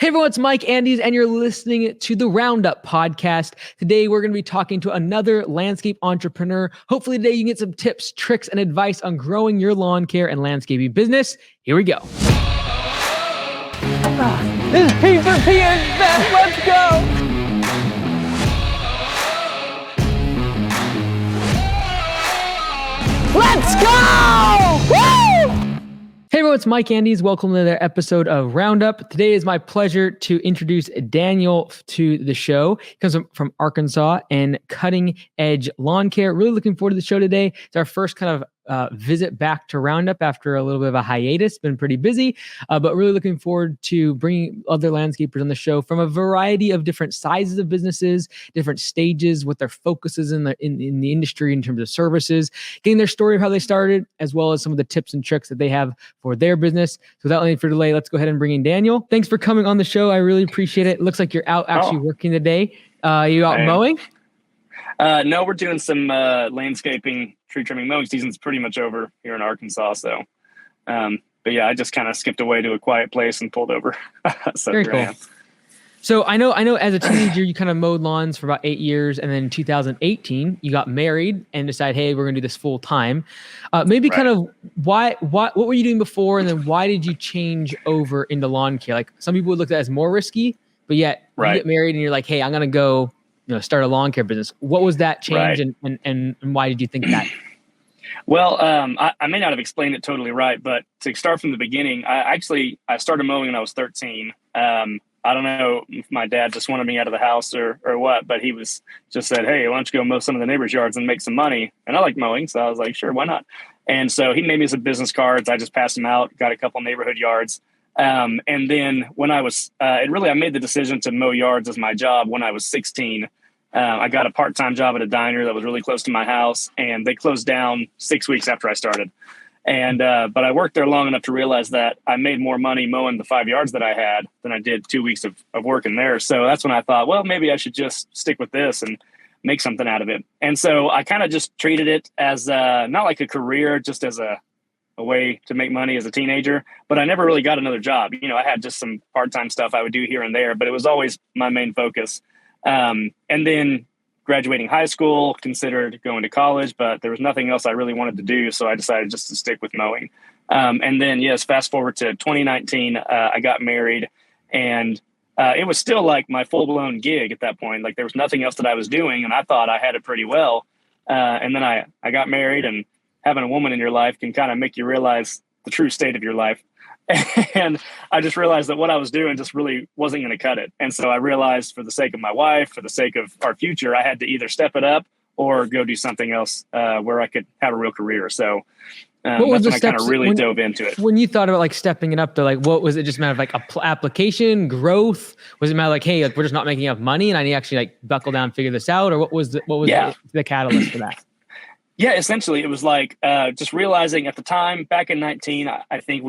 Hey everyone, it's Mike Andes, and you're listening to the RoundUP podcast. Today, we're going to be talking to another landscape entrepreneur. Hopefully today you can get some tips, tricks, and advice on growing your lawn care and landscaping business. Here we go. This is P for P and Beth. Let's go. Let's go! Woo! Hey everyone, it's Mike Andes. Welcome to another episode of RoundUP. Today is my pleasure to introduce Daniel to the show. He comes from Arkansas and cutting edge lawn care. Really looking forward to the show today. It's our first kind of visit back to RoundUP after a little bit of a hiatus. Been pretty busy, but really looking forward to bringing other landscapers on the show from a variety of different sizes of businesses, different stages, what their focus is in the industry in terms of services, getting their story of how they started, as well as some of the tips and tricks that they have for their business. So without any further delay, let's go ahead and bring in Daniel. Thanks for coming on the show. I really appreciate it. It looks like you're out actually working today. You out mowing? No, we're doing some landscaping, tree trimming. Mowing season's pretty much over here in Arkansas. So, but yeah, I just kind of skipped away to a quiet place and pulled over. So very cool. So I know as a teenager, you kind of mowed lawns for about 8 years. And then in 2018, you got married and decided, hey, we're going to do this full time. Maybe right. Kind of what were you doing before? And then why did you change over into lawn care? Like some people would look at that as more risky, but yet you get married and you're like, hey, I'm going to go start a lawn care business. What was that change and why did you think that? Well, I may not have explained it totally right, but to start from the beginning, I started mowing when I was 13. I don't know if my dad just wanted me out of the house or what, but he was just said, hey, why don't you go mow some of the neighbors' yards and make some money? And I like mowing. So I was like, sure, why not? And so he made me some business cards. I just passed them out, got a couple neighborhood yards. And then when I was, I made the decision to mow yards as my job when I was 16. I got a part-time job at a diner that was really close to my house, and they closed down 6 weeks after I started. And, but I worked there long enough to realize that I made more money mowing the 5 yards that I had than I did 2 weeks of working there. So that's when I thought, well, maybe I should just stick with this and make something out of it. And so I kind of just treated it as not like a career, just as a way to make money as a teenager, but I never really got another job. I had just some part-time stuff I would do here and there, but it was always my main focus. And then graduating high school, considered going to college, but there was nothing else I really wanted to do. So I decided just to stick with mowing. And then, yes, fast forward to 2019, I got married, and it was still like my full-blown gig at that point. Like there was nothing else that I was doing, and I thought I had it pretty well. And then I got married, and having a woman in your life can kind of make you realize the true state of your life. And I just realized that what I was doing just really wasn't going to cut it. And so I realized for the sake of my wife, for the sake of our future, I had to either step it up or go do something else where I could have a real career. So that's when I kind of really dove into it. When you thought about like stepping it up, though, like what was it? Just matter of like application growth? Was it matter like, hey, like we're just not making enough money and I need to actually like buckle down and figure this out? Or what was the catalyst for that? Yeah, essentially it was like just realizing at the time back in 19, I think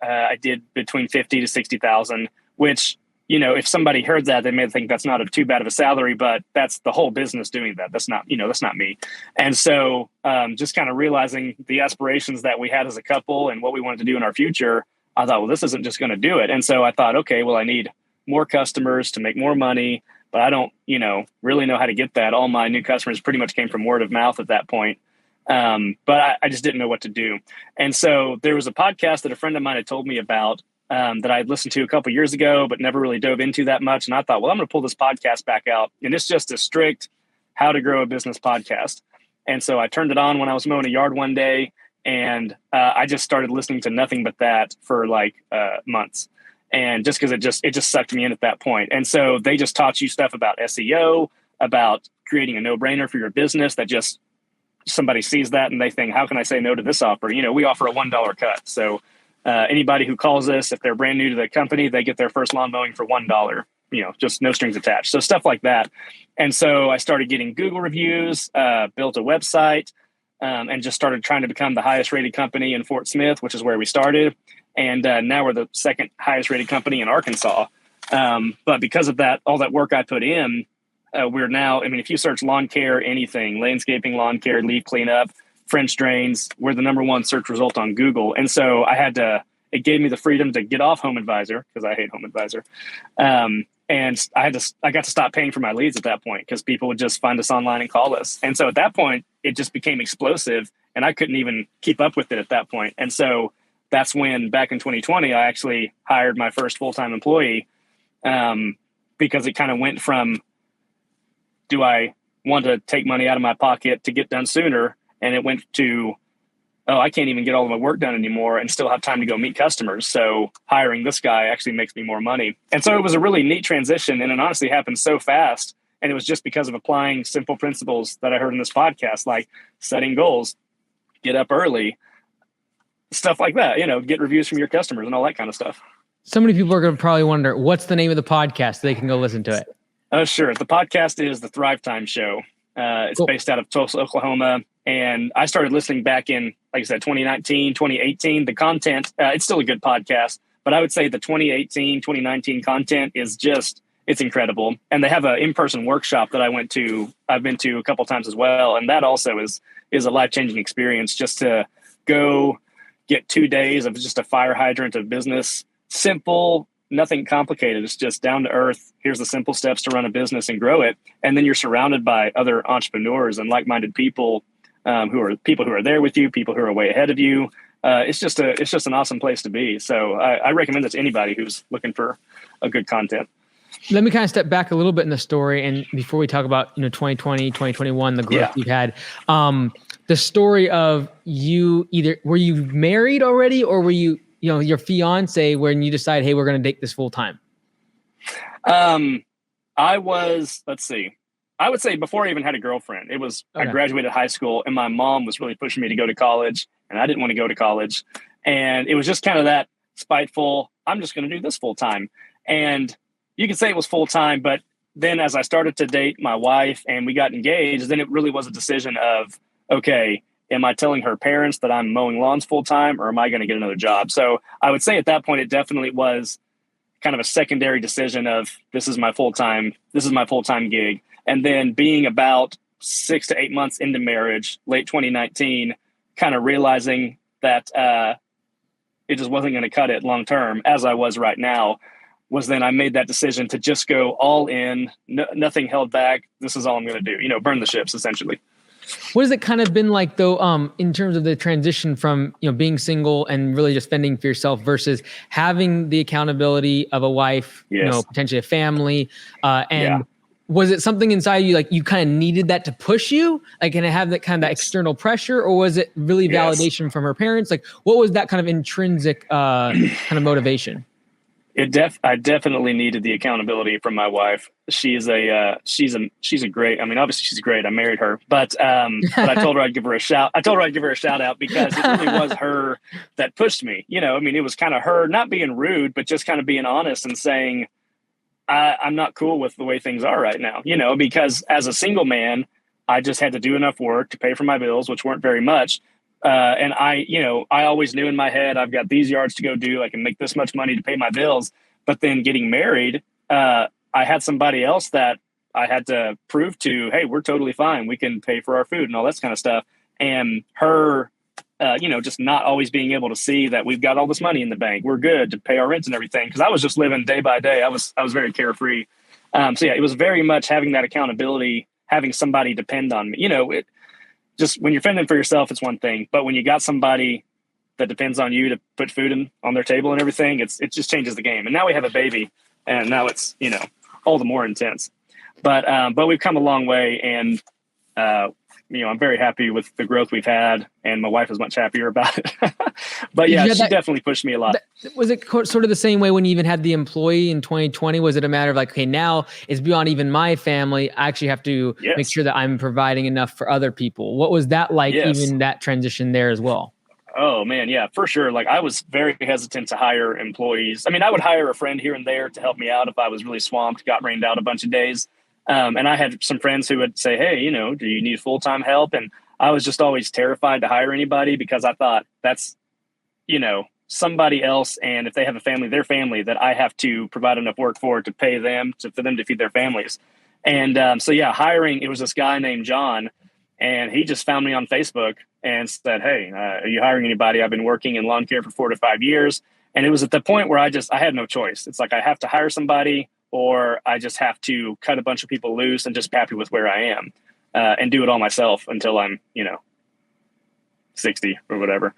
I did between 50 to 60,000, which, if somebody heard that, they may think that's not too bad of a salary, but that's the whole business doing that. That's not me. And so just kind of realizing the aspirations that we had as a couple and what we wanted to do in our future, I thought, well, this isn't just going to do it. And so I thought, okay, well, I need more customers to make more money, but I don't, really know how to get that. All my new customers pretty much came from word of mouth at that point. But I just didn't know what to do. And so there was a podcast that a friend of mine had told me about that I had listened to a couple years ago, but never really dove into that much. And I thought, well, I'm going to pull this podcast back out. And it's just a strict how to grow a business podcast. And so I turned it on when I was mowing a yard one day, and I just started listening to nothing but that for like months. And just because it just sucked me in at that point. And so they just taught you stuff about SEO, about creating a no-brainer for your business that just somebody sees that and they think, how can I say no to this offer? We offer a $1 cut. So anybody who calls us, if they're brand new to the company, they get their first lawn mowing for $1, just no strings attached. So stuff like that. And so I started getting Google reviews, built a website, and just started trying to become the highest rated company in Fort Smith, which is where we started. And now we're the second highest rated company in Arkansas. But because of that, all that work I put in, we're now, if you search lawn care, anything, landscaping, lawn care, leaf cleanup, French drains, we're the number one search result on Google. And so I had to it gave me the freedom to get off Home Advisor, because I hate Home Advisor. And I got to stop paying for my leads at that point, because people would just find us online and call us. And so at that point, it just became explosive, and I couldn't even keep up with it at that point. And so that's when, back in 2020, I actually hired my first full-time employee, because it kind of went from, do I want to take money out of my pocket to get done sooner? And it went to, oh, I can't even get all of my work done anymore and still have time to go meet customers. So hiring this guy actually makes me more money. And so it was a really neat transition. And it honestly happened so fast. And it was just because of applying simple principles that I heard in this podcast, like setting goals, get up early, stuff like that, get reviews from your customers and all that kind of stuff. So many people are going to probably wonder, what's the name of the podcast so they can go listen to it? Oh, sure. The podcast is the Thrive Time Show. It's based out of Tulsa, Oklahoma. And I started listening back in, like I said, 2019, 2018. The content, it's still a good podcast, but I would say the 2018, 2019 content is just, it's incredible. And they have an in-person workshop that I've been to a couple times as well. And that also is a life-changing experience, just to go get 2 days of just a fire hydrant of business. Simple, nothing complicated. It's just down to earth. Here's the simple steps to run a business and grow it. And then you're surrounded by other entrepreneurs and like-minded people, who are there with you, people who are way ahead of you. It's just an awesome place to be. So I recommend it to anybody who's looking for a good content. Let me kind of step back a little bit in the story. And before we talk about, 2020, 2021, the growth you've had, the story of were you married already, or were you, your fiance, when you decide, hey, we're going to take this full time? I was, I would say before I even had a girlfriend. It was, okay. I graduated high school, and my mom was really pushing me to go to college, and I didn't want to go to college. And it was just kind of that spiteful, I'm just going to do this full time. And you could say it was full time, but then as I started to date my wife and we got engaged, then it really was a decision of, okay, am I telling her parents that I'm mowing lawns full time, or am I going to get another job? So I would say at that point, it definitely was kind of a secondary decision of, this is my full-time gig. And then being about 6 to 8 months into marriage, late 2019, kind of realizing that it just wasn't going to cut it long term, as I was right now, was then I made that decision to just go all in, nothing held back. This is all I'm going to do, burn the ships, essentially. What has it kind of been like, though, in terms of the transition from, being single and really just fending for yourself versus having the accountability of a wife, yes. Potentially a family, was it something inside you, like you kind of needed that to push you, like, and have that kind of that external pressure, or was it really validation from her parents? Like, what was that kind of intrinsic kind of motivation? I definitely needed the accountability from my wife. She's a great, obviously she's great. I married her, but I told her I'd give her a shout. I told her I'd give her a shout out, because it really was her that pushed me. It was kind of her not being rude, but just kind of being honest and saying, I'm not cool with the way things are right now, because as a single man, I just had to do enough work to pay for my bills, which weren't very much. And I always knew in my head, I've got these yards to go do. I can make this much money to pay my bills. But then getting married, I had somebody else that I had to prove to, hey, we're totally fine. We can pay for our food and all that kind of stuff. And her, just not always being able to see that we've got all this money in the bank. We're good to pay our rent and everything. Because I was just living day by day. I was very carefree. It was very much having that accountability, having somebody depend on me. Just when you're fending for yourself, it's one thing, but when you got somebody that depends on you to put food on their table and everything, it just changes the game. And now we have a baby, and now it's, all the more intense, but we've come a long way, and, I'm very happy with the growth we've had, and my wife is much happier about it. But yeah, she definitely pushed me a lot. Was it sort of the same way when you even had the employee in 2020? Was it a matter of like, okay, now it's beyond even my family. I actually have to make sure that I'm providing enough for other people. What was that like, even that transition there as well? Oh man, yeah, for sure. Like, I was very hesitant to hire employees. I would hire a friend here and there to help me out if I was really swamped, got rained out a bunch of days. And I had some friends who would say, hey, do you need full-time help? And I was just always terrified to hire anybody, because I thought that's, somebody else. And if they have a family, their family, that I have to provide enough work for to pay them, for them to feed their families. And hiring, it was this guy named John, and he just found me on Facebook and said, hey, are you hiring anybody? I've been working in lawn care for 4 to 5 years. And it was at the point where I had no choice. It's like I have to hire somebody, or I just have to cut a bunch of people loose and just be happy with where I am, and do it all myself until I'm, 60 or whatever.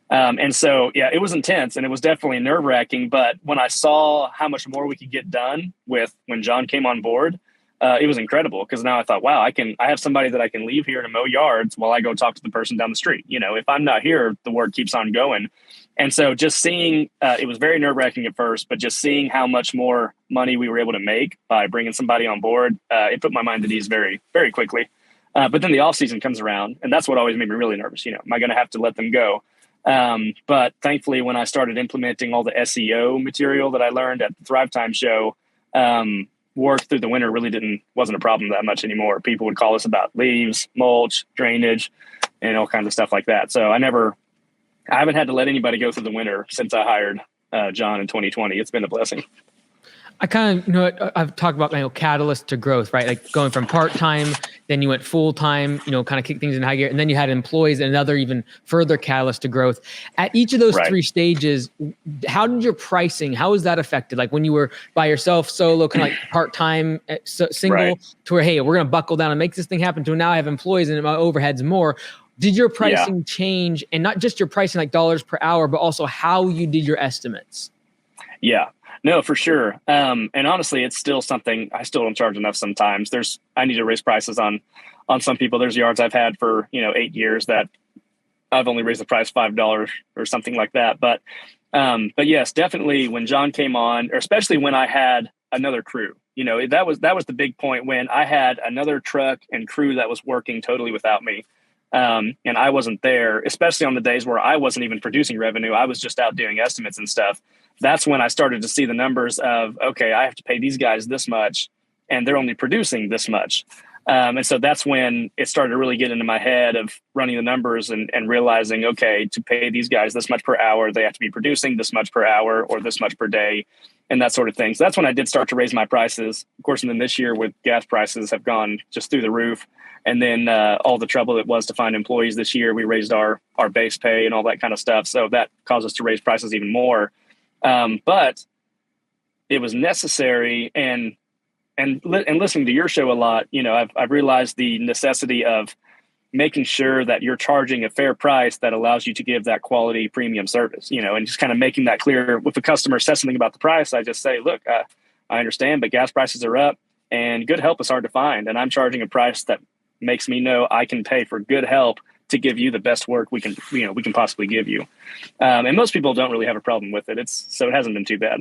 And so, yeah, it was intense and it was definitely nerve wracking. But when I saw how much more we could get done when John came on board, it was incredible, because now I thought, wow, I have somebody that I can leave here to mow yards while I go talk to the person down the street. If I'm not here, the work keeps on going. And so just seeing, it was very nerve wracking at first, but just seeing how much more money we were able to make by bringing somebody on board, it put my mind at ease very, very quickly. But then the off season comes around, and that's what always made me really nervous. Am I going to have to let them go? But thankfully, when I started implementing all the SEO material that I learned at the Thrive Time show, work through the winter really wasn't a problem that much anymore. People would call us about leaves, mulch, drainage, and all kinds of stuff like that. So I haven't had to let anybody go through the winter since I hired John in 2020. It's been a blessing. I kind of, I've talked about, catalyst to growth, right? Like going from part-time, then you went full-time, kind of kick things in high gear. And then you had employees, and another even further catalyst to growth. At each of those three stages, how did your pricing, how was that affected? Like when you were by yourself, solo, kind of like part-time, single, to where, hey, we're going to buckle down and make this thing happen, to now I have employees and my overhead's more. Did your pricing change? And not just your pricing, like dollars per hour, but also how you did your estimates? Yeah. No, for sure. And honestly, it's still something I still don't charge enough sometimes. I need to raise prices on some people. There's yards I've had for, 8 years that I've only raised the price $5 or something like that. But yes, definitely when John came on, or especially when I had another crew, that was the big point, when I had another truck and crew that was working totally without me. And I wasn't there, especially on the days where I wasn't even producing revenue. I was just out doing estimates and stuff. That's when I started to see the numbers of, okay, I have to pay these guys this much and they're only producing this much. And so that's when it started to really get into my head of running the numbers and realizing, okay, to pay these guys this much per hour, they have to be producing this much per hour or this much per day, and that sort of thing. So that's when I did start to raise my prices. Of course, and then this year with gas prices have gone just through the roof. And then all the trouble it was to find employees this year, we raised our base pay and all that kind of stuff. So that caused us to raise prices even more. But it was necessary, and listening to your show a lot, I've realized the necessity of making sure that you're charging a fair price that allows you to give that quality premium service, and just kind of making that clear. If a customer says something about the price, I just say, look, I understand, but gas prices are up and good help is hard to find. And I'm charging a price that makes me know I can pay for good help to give you the best work we can possibly give you. And most people don't really have a problem with it. So it hasn't been too bad.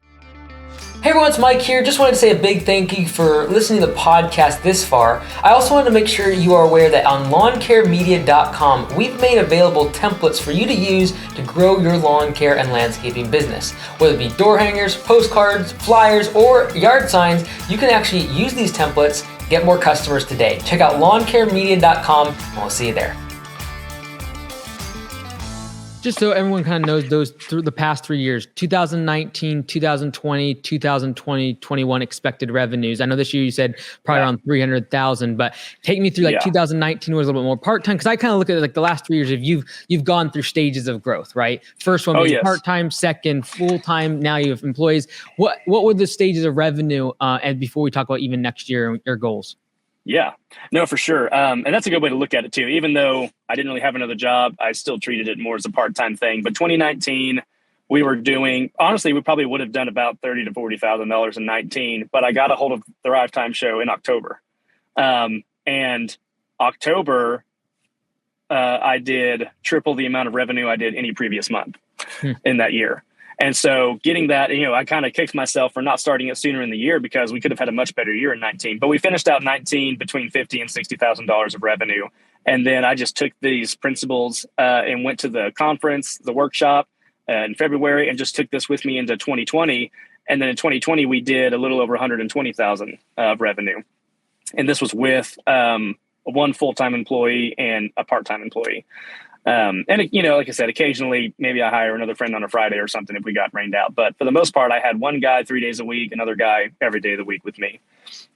Hey everyone, it's Mike here. Just wanted to say a big thank you for listening to the podcast this far. I also wanted to make sure you are aware that on lawncaremedia.com, we've made available templates for you to use to grow your lawn care and landscaping business. Whether it be door hangers, postcards, flyers, or yard signs, you can actually use these templates, get more customers today. Check out lawncaremedia.com, and we'll see you there. Just so everyone kind of knows those through the past 3 years, 2019, 2020, 2020, 21 expected revenues. I know this year you said probably around 300,000, but take me through 2019 was a little bit more part-time, because I kind of look at like the last 3 years of you've gone through stages of growth, right? First one was part-time, second full-time, now you have employees. What were the stages of revenue and before we talk about even next year and your goals? Yeah, no, for sure. And that's a good way to look at it too. Even though I didn't really have another job, I still treated it more as a part-time thing. But 2019, we were doing, honestly, we probably would have done about $30,000 to $40,000 in 19, but I got a hold of the Thrive Time show in October. And October, I did triple the amount of revenue I did any previous month in that year. And so getting that, I kind of kicked myself for not starting it sooner in the year, because we could have had a much better year in 19. But we finished out 19 between $50,000 and $60,000 of revenue. And then I just took these principles and went to the conference, the workshop in February, and just took this with me into 2020. And then in 2020, we did a little over 120,000 of revenue. And this was with one full-time employee and a part-time employee. And, like I said, occasionally maybe I hire another friend on a Friday or something if we got rained out. But for the most part, I had one guy 3 days a week, another guy every day of the week with me.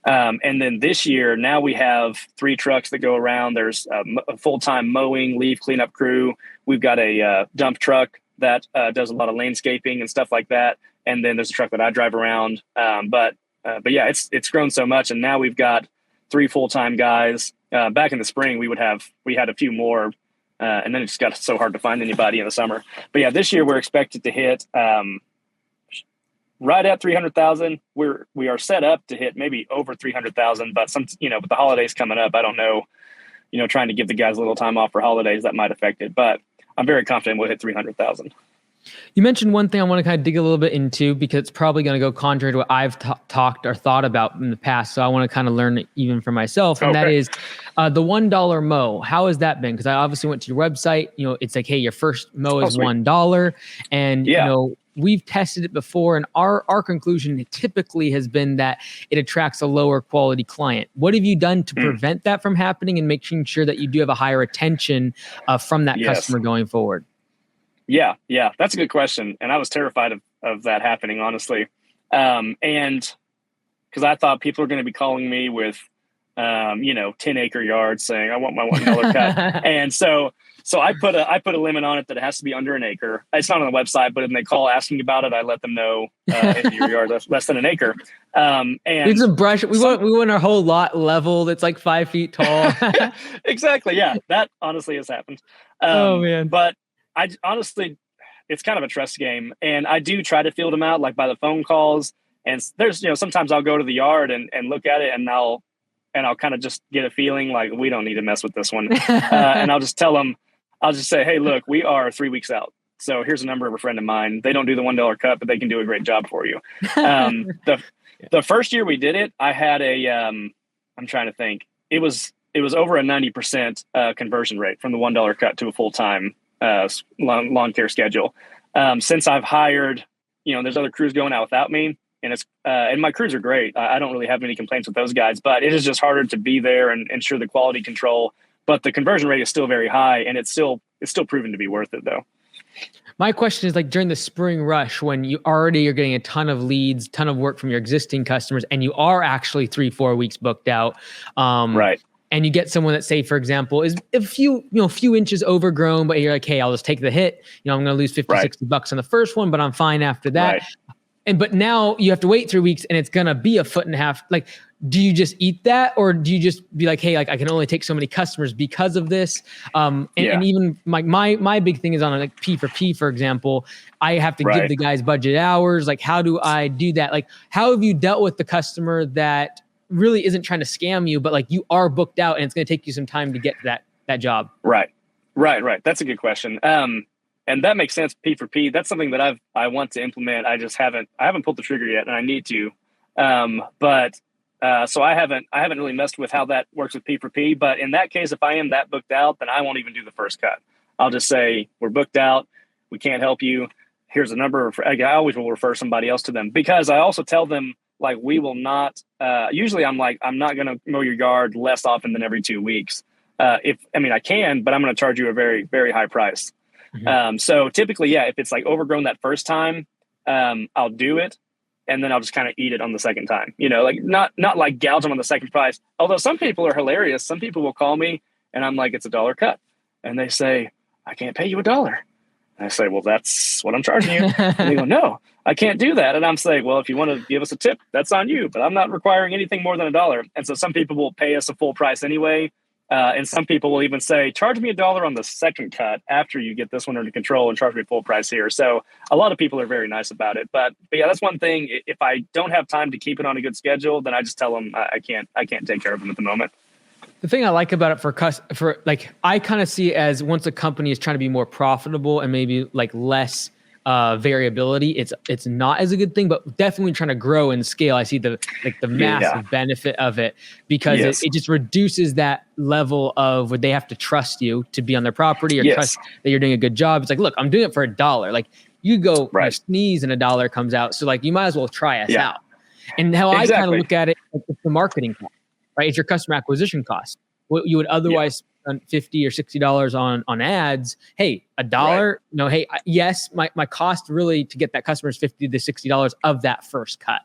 And then this year, now we have 3 trucks that go around. There's a full-time mowing, leaf cleanup crew. We've got a dump truck that does a lot of landscaping and stuff like that. And then there's a truck that I drive around. But yeah, it's grown so much, and now we've got 3 full-time guys. Back in the spring, we had a few more, and then it just got so hard to find anybody in the summer. But yeah, this year we're expected to hit right at 300,000. We are set up to hit maybe over 300,000, but with the holidays coming up, I don't know, trying to give the guys a little time off for holidays, that might affect it, but I'm very confident we'll hit 300,000. You mentioned one thing I want to kind of dig a little bit into, because it's probably going to go contrary to what I've talked or thought about in the past. So I want to kind of learn even for myself. And that is the $1 mow. How has that been? Because I obviously went to your website. It's like, hey, your first mow is $1. And, we've tested it before. And our conclusion typically has been that it attracts a lower quality client. What have you done to prevent that from happening and making sure that you do have a higher attention from that customer going forward? Yeah, that's a good question. And I was terrified of that happening, honestly. And because I thought people were going to be calling me with, 10-acre yards saying, I want my $1 cut. And so I put a limit on it that it has to be under an acre. It's not on the website, but when they call asking about it, I let them know if your yard is less than an acre. And we just brush. We want our whole lot leveled. It's like 5 feet tall. Exactly. Yeah, that honestly has happened. Oh man! But I honestly, it's kind of a trust game, and I do try to field them out like by the phone calls. And there's, sometimes I'll go to the yard and look at it, and I'll kind of just get a feeling like we don't need to mess with this one. And I'll just tell them, I'll just say, hey, look, we are 3 weeks out. So here's a number of a friend of mine. They don't do the $1 cut, but they can do a great job for you. The first year we did it, I had I'm trying to think. It was over a 90% conversion rate from the $1 cut to a full-time lawn care schedule. Since I've hired, there's other crews going out without me, and my crews are great. I don't really have any complaints with those guys, but it is just harder to be there and ensure the quality control. But the conversion rate is still very high, and it's still proven to be worth it, though. My question is, like, during the spring rush, when you already are getting a ton of leads, ton of work from your existing customers, and you are actually 3-4 weeks booked out, right? And you get someone that, say, for example, is a few inches overgrown, but you're like, hey, I'll just take the hit. I'm going to lose $50-$60 on the first one, but I'm fine after that. Right. But now you have to wait 3 weeks, and it's going to be a 1.5 feet. Like, do you just eat that, or do you just be like, hey, like, I can only take so many customers because of this? And even my big thing is on like P for P, for example. I have to give the guys budget hours. Like, how do I do that? Like, how have you dealt with the customer that really isn't trying to scam you, but like you are booked out and it's going to take you some time to get to that job? Right. That's a good question. And that makes sense. P for P. That's something that I want to implement. I haven't pulled the trigger yet, and I need to. So I haven't really messed with how that works with P for P. But in that case, if I am that booked out, then I won't even do the first cut. I'll just say, we're booked out. We can't help you. Here's a number. I always will refer somebody else to them, because I also tell them, like, we will not, usually I'm like, I'm not going to mow your yard less often than every 2 weeks. I can, but I'm going to charge you a very, very high price. Mm-hmm. So typically, if it's like overgrown that first time, I'll do it. And then I'll just kind of eat it on the second time, like not like gouge them on the second price. Although some people are hilarious. Some people will call me and I'm like, it's $1 cut. And they say, I can't pay you $1. And I say, well, that's what I'm charging you. And they go, no, I can't do that. And I'm saying, well, if you want to give us a tip, that's on you, but I'm not requiring anything more than $1. And so some people will pay us a full price anyway. And some people will even say, charge me $1 on the second cut after you get this one under control, and charge me full price here. So a lot of people are very nice about it. But yeah, that's one thing. If I don't have time to keep it on a good schedule, then I just tell them I can't take care of them at the moment. The thing I like about it for like, I kind of see it as, once a company is trying to be more profitable and maybe like less variability, it's not as a good thing, but definitely trying to grow and scale. I see the massive benefit of it, because it just reduces that level of where they have to trust you to be on their property, or trust that you're doing a good job. It's like, look, I'm doing it for $1. Like, you go you sneeze and $1 comes out. So like, you might as well try us out. And how I kind of look at it, it's the marketing cost, right? It's your customer acquisition cost. What you would otherwise spend $50 or $60 on ads. Hey, $1, hey, yes, my cost really to get that customer is $50 to $60 of that first cut.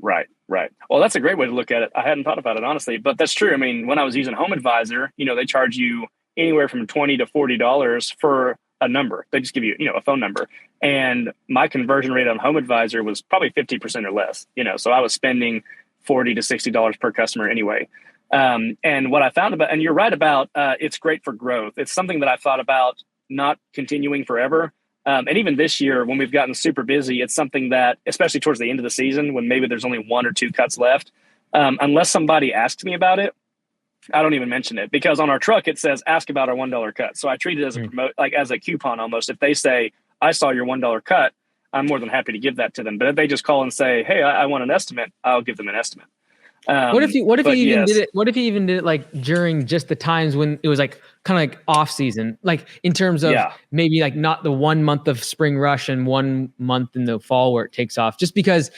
Right. Well, that's a great way to look at it. I hadn't thought about it, honestly, but that's true. I mean, when I was using Home Advisor, they charge you anywhere from $20 to $40 for a number. They just give you, a phone number. And my conversion rate on Home Advisor was probably 50% or less, so I was spending $40 to $60 per customer anyway. And what I found about, and you're right about, it's great for growth. It's something that I thought about not continuing forever. And even this year, when we've gotten super busy, it's something that, especially towards the end of the season, when maybe there's only 1 or 2 cuts left, unless somebody asks me about it, I don't even mention it, because on our truck, it says, ask about our $1 cut. So I treat it as as a coupon almost. If they say, I saw your $1 cut, I'm more than happy to give that to them. But if they just call and say, hey, I want an estimate, I'll give them an estimate. What if you even did it like during just the times when it was like kind of like off season, like in terms of maybe like not the 1 month of spring rush and 1 month in the fall where it takes off, just because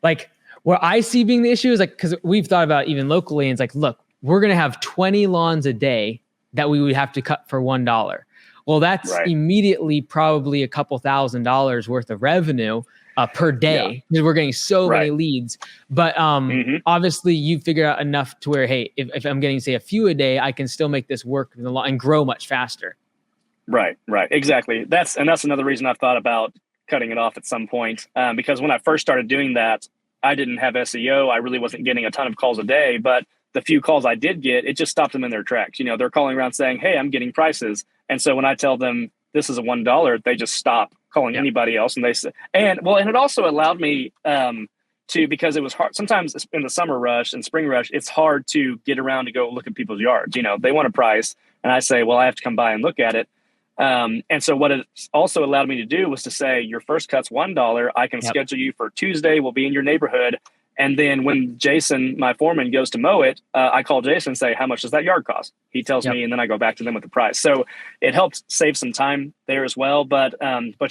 like what I see being the issue is like, because we've thought about even locally, and it's like, look, we're going to have 20 lawns a day that we would have to cut for $1. Well, that's immediately probably a couple $1,000s worth of revenue per day, because we're getting so many leads. But obviously you figure out enough to where, hey, if I'm getting, say, a few a day, I can still make this work and grow much faster. Right. Exactly. That's another reason I've thought about cutting it off at some point. Because when I first started doing that, I didn't have SEO. I really wasn't getting a ton of calls a day, but the few calls I did get, it just stopped them in their tracks. They're calling around saying, hey, I'm getting prices. And so when I tell them this is a $1, they just stop calling anybody else. And they say, and it also allowed me because it was hard. Sometimes in the summer rush and spring rush, it's hard to get around to go look at people's yards. They want a price. And I say, well, I have to come by and look at it. And so what it also allowed me to do was to say, your first cut's $1. I can schedule you for Tuesday. We'll be in your neighborhood. And then when Jason, my foreman, goes to mow it, I call Jason and say, how much does that yard cost? He tells me, and then I go back to them with the price. So it helps save some time there as well. But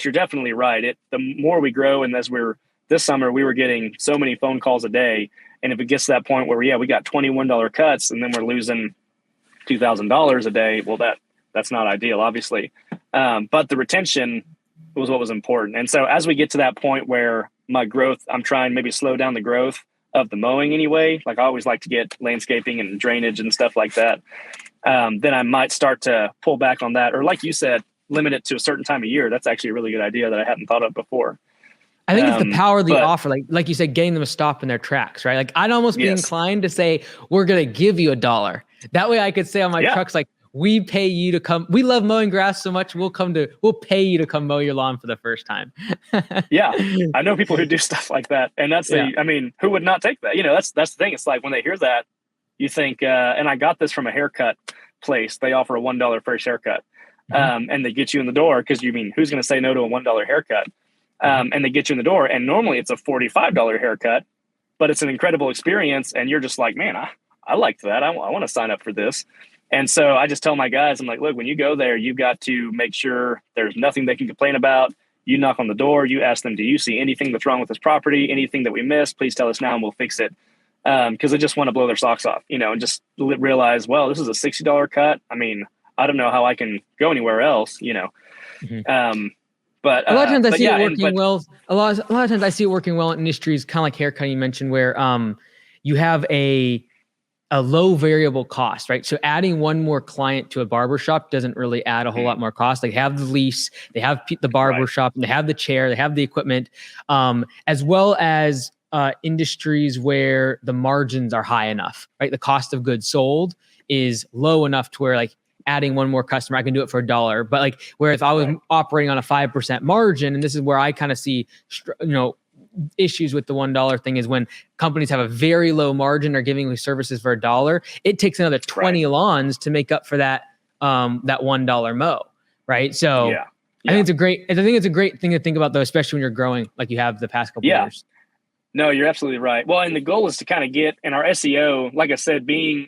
you're definitely right. The more we grow, and this summer, we were getting so many phone calls a day. And if it gets to that point where, we got $21 cuts and then we're losing $2,000 a day, well, that's not ideal, obviously. But the retention was what was important. And so as we get to that point where my growth, I'm trying maybe slow down the growth of the mowing anyway. Like I always like to get landscaping and drainage and stuff like that. Then I might start to pull back on that. Or like you said, limit it to a certain time of year. That's actually a really good idea that I hadn't thought of before. I think it's the power of the offer. Like you said, getting them to stop in their tracks, right? Like I'd almost be inclined to say, we're going to give you $1. That way I could say on my trucks, like, we pay you to come. We love mowing grass so much. We'll pay you to come mow your lawn for the first time. I know people who do stuff like that. And that's who would not take that? That's the thing. It's like when they hear that, you think, and I got this from a haircut place. They offer a $1 first haircut. And they get you in the door because who's going to say no to a $1 haircut? And they get you in the door. And normally it's a $45 haircut, but it's an incredible experience. And you're just like, man, I liked that. I want to sign up for this. And so I just tell my guys, I'm like, look, when you go there, you've got to make sure there's nothing they can complain about. You knock on the door, you ask them, do you see anything that's wrong with this property? Anything that we missed? Please tell us now and we'll fix it. Because they just want to blow their socks off, and just realize, well, this is a $60 cut. I don't know how I can go anywhere else, But a lot of times I see it working well. A lot of times I see it working well in industries, kind of like haircutting you mentioned, where you have a low variable cost, right? So adding one more client to a barbershop doesn't really add a whole lot more cost. They have the lease, they have the barbershop, and they have the chair, they have the equipment, as well as industries where the margins are high enough, right? The cost of goods sold is low enough to where like adding one more customer, I can do it for $1. But like where if I was operating on a 5% margin, and this is where I kind of see, issues with the $1 thing is when companies have a very low margin or giving services for $1, it takes another 20 lawns to make up for that $1 mow, right? So I think it's a great thing to think about though, especially when you're growing like you have the past couple years. No, you're absolutely right. Well, and the goal is to kind of get in our SEO, like I said,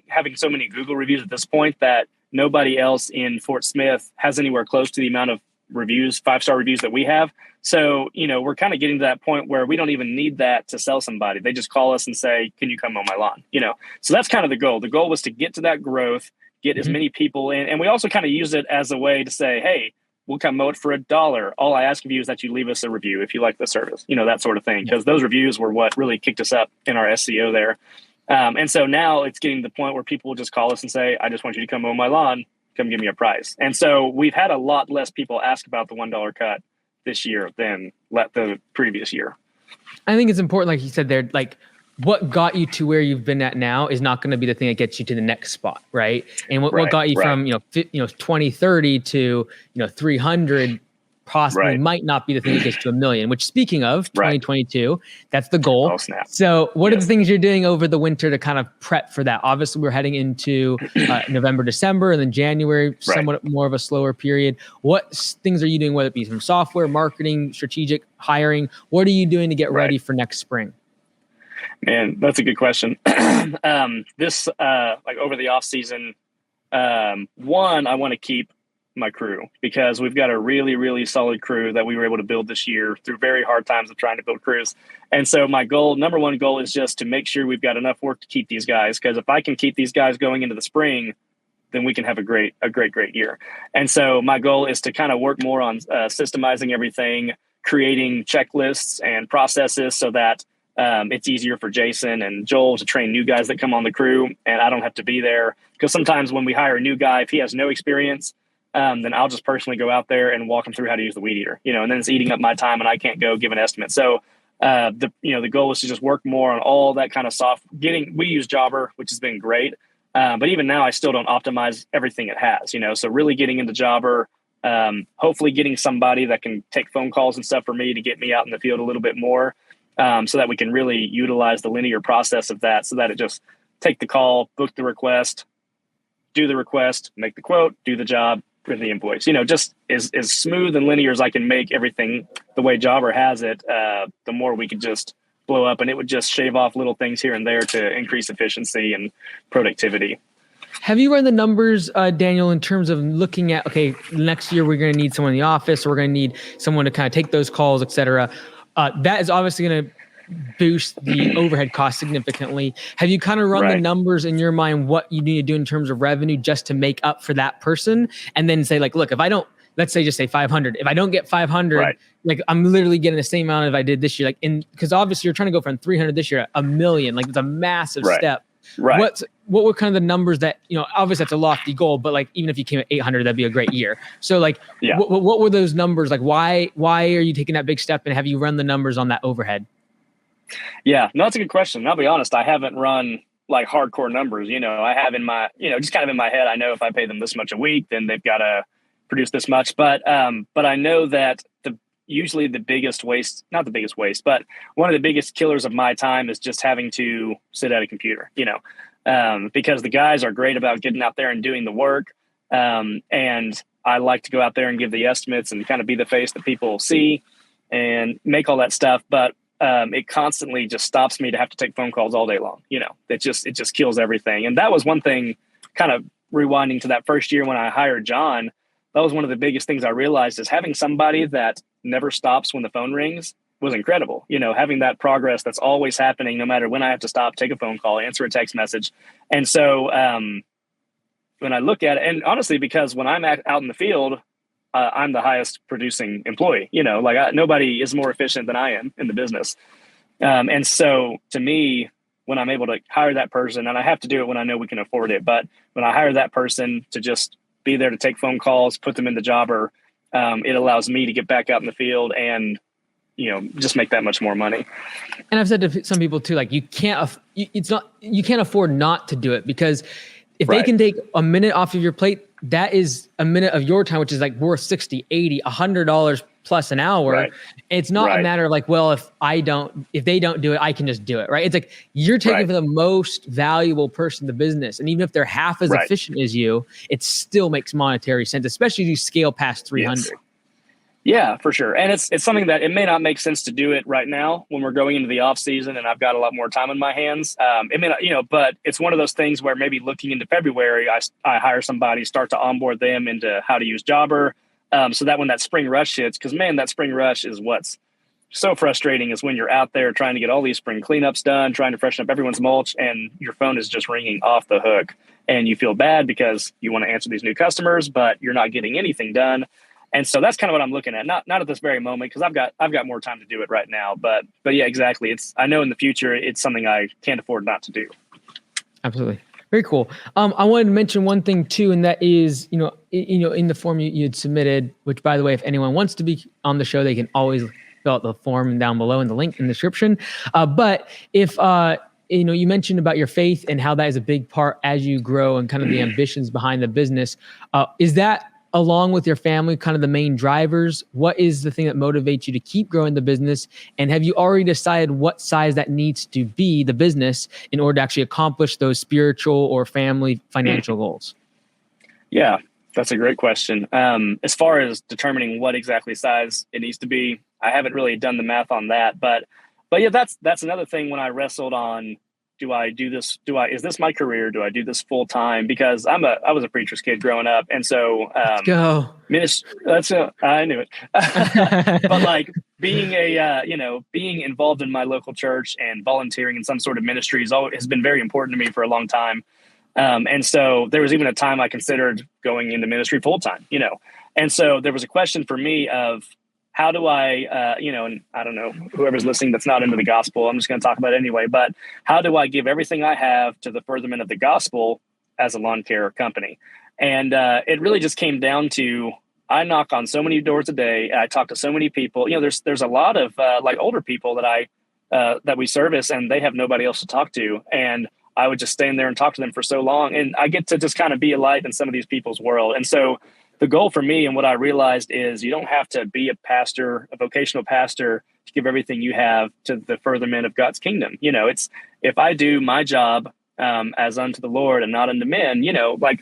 having so many Google reviews at this point that nobody else in Fort Smith has anywhere close to the amount of reviews, 5-star reviews that we have. So, we're kind of getting to that point where we don't even need that to sell somebody. They just call us and say, can you come mow my lawn? So that's kind of the goal. The goal was to get to that growth, get as many people in. And we also kind of use it as a way to say, hey, we'll come mow it for $1. All I ask of you is that you leave us a review if you like the service, that sort of thing. Because those reviews were what really kicked us up in our SEO there. And so now it's getting to the point where people will just call us and say, I just want you to come mow my lawn come give me a price. And so we've had a lot less people ask about the $1 cut this year than the previous year. I think it's important, like you said there, like what got you to where you've been at now is not going to be the thing that gets you to the next spot, right? And what got you from 2030 to 300 possibly might not be the thing that gets to $1 million. Which, speaking of 2022, that's the goal. Oh, snap. So, what are the things you're doing over the winter to kind of prep for that? Obviously, we're heading into November, December, and then January, somewhat more of a slower period. What things are you doing, whether it be from software, marketing, strategic hiring? What are you doing to get ready for next spring? Man, that's a good question. This like over the off season, one, I want to keep my crew because we've got a really, really solid crew that we were able to build this year through very hard times of trying to build crews. And so my number one goal is just to make sure we've got enough work to keep these guys. Because if I can keep these guys going into the spring, then we can have a great year. And so my goal is to kind of work more on systemizing everything, creating checklists and processes so that it's easier for Jason and Joel to train new guys that come on the crew, and I don't have to be there. Because sometimes when we hire a new guy, if he has no experience, then I'll just personally go out there and walk him through how to use the weed eater, and then it's eating up my time and I can't go give an estimate. So the goal is to just work more on all that kind of we use Jobber, which has been great. But even now I still don't optimize everything it has, so really getting into Jobber, hopefully getting somebody that can take phone calls and stuff for me to get me out in the field a little bit more. So that we can really utilize the linear process of that, so that it just take the call, book the request, do the request, make the quote, do the job, print the invoice. Just as smooth and linear as I can make everything the way Jobber has it, the more we could just blow up, and it would just shave off little things here and there to increase efficiency and productivity. Have you run the numbers, Daniel, in terms of looking at, okay, next year we're going to need someone in the office, or we're going to need someone to kind of take those calls, et cetera. That is obviously going to boost the overhead cost significantly. Have you kind of run the numbers in your mind, what you need to do in terms of revenue just to make up for that person? And then say, like, look, if I don't, let's say just say 500. If I don't get 500, like I'm literally getting the same amount as I did this year. Like, because obviously you're trying to go from 300 this year, $1 million. Like it's a massive step. What were kind of the numbers that, obviously that's a lofty goal, but like, even if you came at 800, that'd be a great year. So like, what were those numbers? Like, why are you taking that big step, and have you run the numbers on that overhead? Yeah, no, that's a good question. And I'll be honest, I haven't run like hardcore numbers. I have in my, just kind of in my head, I know if I pay them this much a week, then they've got to produce this much. But I know that usually the biggest waste, not the biggest waste, but one of the biggest killers of my time is just having to sit at a computer, because the guys are great about getting out there and doing the work. And I like to go out there and give the estimates and kind of be the face that people see and make all that stuff. But it constantly just stops me to have to take phone calls all day long. It just kills everything. And that was one thing, kind of rewinding to that first year when I hired John. That was one of the biggest things I realized, is having somebody that never stops when the phone rings was incredible. Having that progress that's always happening, no matter when I have to stop, take a phone call, answer a text message. And so when I look at it, and honestly, because when I'm out in the field, I'm the highest producing employee, nobody is more efficient than I am in the business. And so to me, when I'm able to hire that person, and I have to do it when I know we can afford it, but when I hire that person to just be there to take phone calls, put them in the Jobber, it allows me to get back out in the field and, just make that much more money. And I've said to some people too, like you can't afford not to do it, because if they can take a minute off of your plate, that is a minute of your time, which is like worth $60, $80, $100 plus an hour. It's not a matter of like, well, if they don't do it, I can just do it. Right. It's like you're taking for the most valuable person in the business. And even if they're half as efficient as you, it still makes monetary sense, especially if you scale past 300. Yes. Yeah, for sure. And it's something that it may not make sense to do it right now when we're going into the off season and I've got a lot more time on my hands. It may not, but it's one of those things where maybe looking into February, I hire somebody, start to onboard them into how to use Jobber. So that when that spring rush hits, because man, that spring rush is what's so frustrating, is when you're out there trying to get all these spring cleanups done, trying to freshen up everyone's mulch, and your phone is just ringing off the hook. And you feel bad because you want to answer these new customers, but you're not getting anything done. And so that's kind of what I'm looking at. Not at this very moment, because I've got more time to do it right now. But yeah, exactly. I know in the future it's something I can't afford not to do. Absolutely. Very cool. I wanted to mention one thing too, and that is, in the form you had submitted, which by the way, if anyone wants to be on the show, they can always fill out the form down below in the link in the description. But if, you mentioned about your faith and how that is a big part as you grow and kind of the ambitions behind the business. Is that along with your family, kind of the main drivers? What is the thing that motivates you to keep growing the business? And have you already decided what size that needs to be, the business, in order to actually accomplish those spiritual or family financial goals? Yeah, that's a great question. As far as determining what exactly size it needs to be, I haven't really done the math on that. But yeah, that's another thing when I wrestled on, do I do this? Is this my career? Do I do this full time? Because I was a preacher's kid growing up. And so, let's go. I knew it. But like being being involved in my local church and volunteering in some sort of ministry has been very important to me for a long time. And so there was even a time I considered going into ministry full time, and so there was a question for me of, how do I, and I don't know, whoever's listening that's not into the gospel, I'm just going to talk about it anyway, but how do I give everything I have to the furtherment of the gospel as a lawn care company? And it really just came down to, I knock on so many doors a day. I talk to so many people. There's a lot of older people that we service, and they have nobody else to talk to. And I would just stand there and talk to them for so long. And I get to just kind of be a light in some of these people's world. And so the goal for me and what I realized is you don't have to be a pastor, a vocational pastor, to give everything you have to the furtherment of God's kingdom. It's, if I do my job as unto the Lord and not unto men,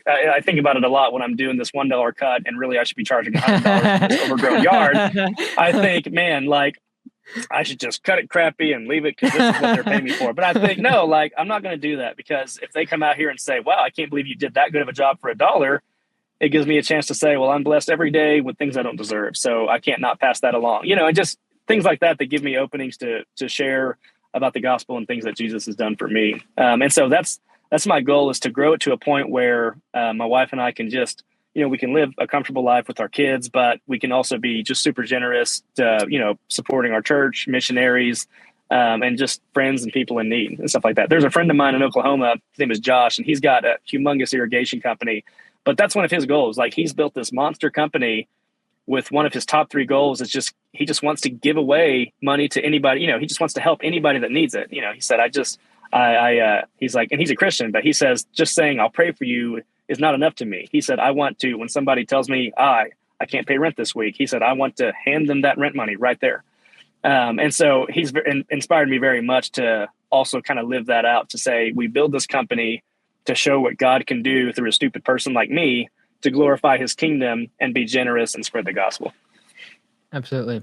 I think about it a lot when I'm doing this $1 cut and really I should be charging $100 for this overgrown yard. I think, man, I should just cut it crappy and leave it because this is what they're paying me for. But I think, no, I'm not going to do that, because if they come out here and say, wow, I can't believe you did that good of a job for $1, it gives me a chance to say, well, I'm blessed every day with things I don't deserve. So I can't not pass that along, and just things like that give me openings to share about the gospel and things that Jesus has done for me. And so that's my goal, is to grow it to a point where my wife and I can just, we can live a comfortable life with our kids, but we can also be just super generous to, supporting our church, missionaries, and just friends and people in need and stuff like that. There's a friend of mine in Oklahoma, his name is Josh, and he's got a humongous irrigation company. But that's one of his goals. He's built this monster company with one of his top 3 goals. It's just, he just wants to give away money to anybody, he just wants to help anybody that needs it. He said, he's like, and he's a Christian, but he says, just saying, I'll pray for you is not enough to me. He said, I want to, when somebody tells me I can't pay rent this week, he said, I want to hand them that rent money right there. And so he's inspired me very much to also kind of live that out, to say, we build this company to show what God can do through a stupid person like me, to glorify his kingdom and be generous and spread the gospel. Absolutely.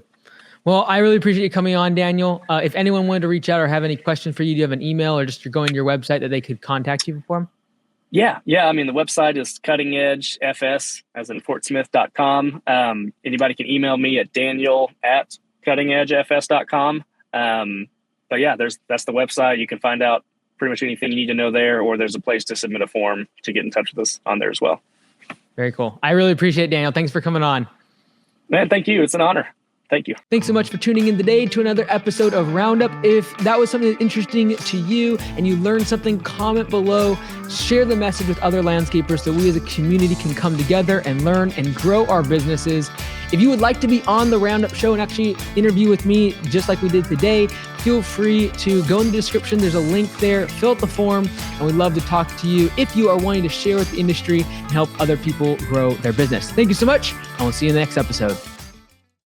Well, I really appreciate you coming on, Daniel. If anyone wanted to reach out or have any questions for you, do you have an email or just you're going to your website that they could contact you for them? Yeah. I mean, the website is cuttingedgefs, as in fortsmith.com. Anybody can email me at daniel@cuttingedgefs.com. But yeah, that's the website. You can find out pretty much anything you need to know there, or there's a place to submit a form to get in touch with us on there as well. Very cool. I really appreciate it, Daniel. Thanks for coming on. Man, thank you. It's an honor. Thank you. Thanks so much for tuning in today to another episode of RoundUP. If that was something that's interesting to you and you learned something, comment below, share the message with other landscapers so we as a community can come together and learn and grow our businesses. If you would like to be on the RoundUP show and actually interview with me just like we did today, feel free to go in the description. There's a link there. Fill out the form, and we'd love to talk to you if you are wanting to share with the industry and help other people grow their business. Thank you so much, and we'll see you in the next episode.